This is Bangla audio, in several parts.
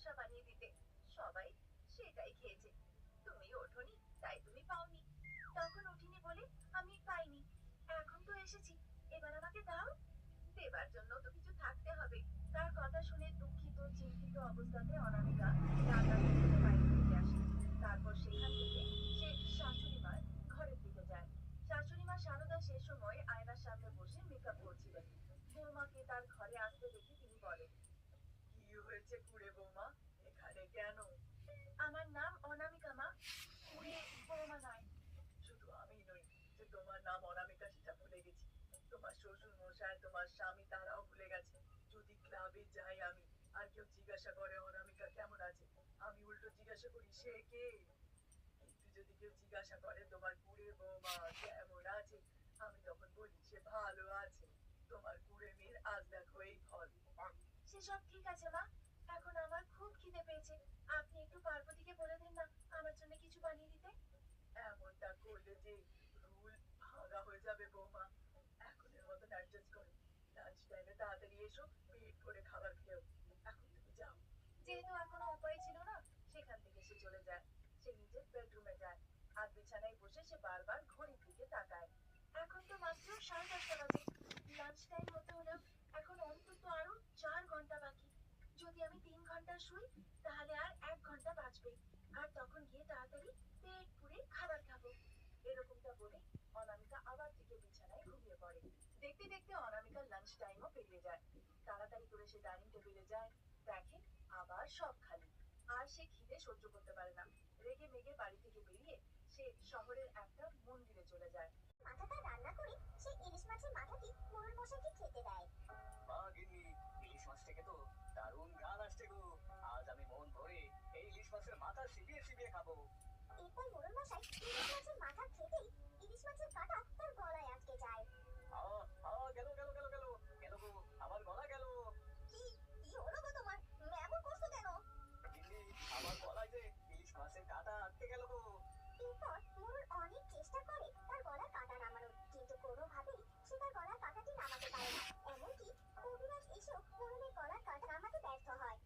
সমস্যা বানিয়ে দিতে। সবাই সেটাই খেয়েছে। তুমি ওঠোনি, তাই তুমি পাওনি। তখন উঠিনি বলে আমি পাইনি। এখন তো এসেছি, এবার আমাকে দাও। দেবার জন্য তো কিছু থাকতে হবে। তার কথা শুনে দুঃখিত চিন্তিত অবস্থাতে অনামিকা রান্না থেকে বাইরে ফিরে আসে। তারপর সেখান থেকে সে শাশুড়ি মার ঘরের দিকে যায়। শাশুড়ি মা সারদা সে সময় আয়নার সামনে বসে মেকআপ করছিলেন। বৌমাকে তার ঘরে আসতে দেখে তিনি বলেন, কি হয়েছে কুড়ে বৌমা, এখানে কেন? আমার নাম অনামিকা মা, কুড়ে বৌমা নয়। শুধু আমি নই যে তোমার নাম অনামিকা সেটা ভুলে গেছি, তোমার শ্বশুর মশাই তোমার স্বামী তারাও ভুলে গেছে। যদি ক্লাবে যাই আমি আর কেউ জিজ্ঞাসা করে অনামিকা কেমন আছে, আমি উল্টো জিজ্ঞাসা করি সে কে। কিন্তু যদি কেউ জিজ্ঞাসা করে তোমার কুড়ে বৌমা কেমন আছে, আমি তখন বলি সে ভালো আছে। তোমার কুড়ে মেয়ের আজ দেখো এই ফল। সেসব ঠিক আছে মা, এখন আমার খুব খিদে পেয়েছে। আপনি একটু পার্বতীকে বলে দিন না আমার জন্য কিছু বানিয়ে দিতে। এমনটা করলে যে রুল ভাঙা হয়ে যাবে বৌমা, এখনের মতন অ্যাডজাস্ট করো। লাঞ্চ টাইমে তাড়াতাড়ি এসো, পেট ভরে খাবার খেও। এখন তুমি যাও। যেহেতু আর কোনো উপায় ছিল না, সেখান থেকে সে চলে যায়। সে নিজের বেডরুমে যায় আর বিছানায় বসে সে বারবার ঘড়ির দিকে তাকায়। এখন তো মাত্র 10:30 বাজে। লাঞ্চ টাইম হতে হলেও এখন অন্তত আরো 4 ঘন্টা বাকি। যদি আমি 3 ঘন্টা শুই তাহলে আর 1 ঘন্টা বাঁচবে। আর তখন গিয়ে তাড়াতাড়ি পেট পুড়ে খাবার খাবো। এরকমটা বলে অনামিকা আবার থেকে বিছানায় ঘুমিয়ে পড়ে। দেখতে দেখতে অনামিকার লাঞ্চ টাইমও পেরিয়ে যায়। তাড়াতাড়ি করে সে ডাইনিং টেবিলে যায়, দেখে আবার সব খালি। আর সে খিদে সহ্য করতে পারে না। রেগে মেগে বাড়ি থেকে বেরিয়ে সে শহরের একটা মন্দিরে চলে যায়। মাথাটা রান্না করে সে ইলিশ মাছের মাথাটি মোড়ল মশাইকে খেতে দেয়। মা গিন্নি, ইলিশ মাছ থেকে তো দারুণ ঘ্রাণ আসছে গো। আজ আমি মন ভরে এই ইলিশ মাছের মাথা চিবিয়ে চিবিয়ে খাবো। এরপর মোড়ল মশাই ইলিশ মাছের মাথা খেতেই ইলিশ মাছের কাঁটা তার গলায় আটকে যায়। গেল গেল গেল গেল গেল গো, আমার গলা গেল। কি কি হলো গো তোমার, এমন করছো কেন? গিন্নি, আমার গলায় যে ইলিশ মাছের কাঁটা আটকে গেল গো। এরপর মোড়ল অনেক চেষ্টা করে তার গলার কাঁটা নামানোর, কিন্তু কোনোভাবেই সে তার গলার কাঁটাটি নামাতে পারে না। এমনকি কবিরাজ এসেও মোড়লের গলার কাঁটা নামাতে ব্যর্থ হয়।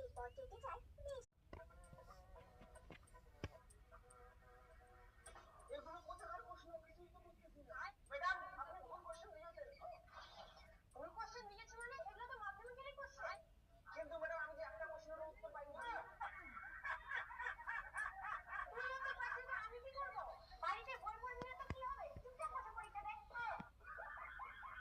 এরপর কেটে যায় বেশ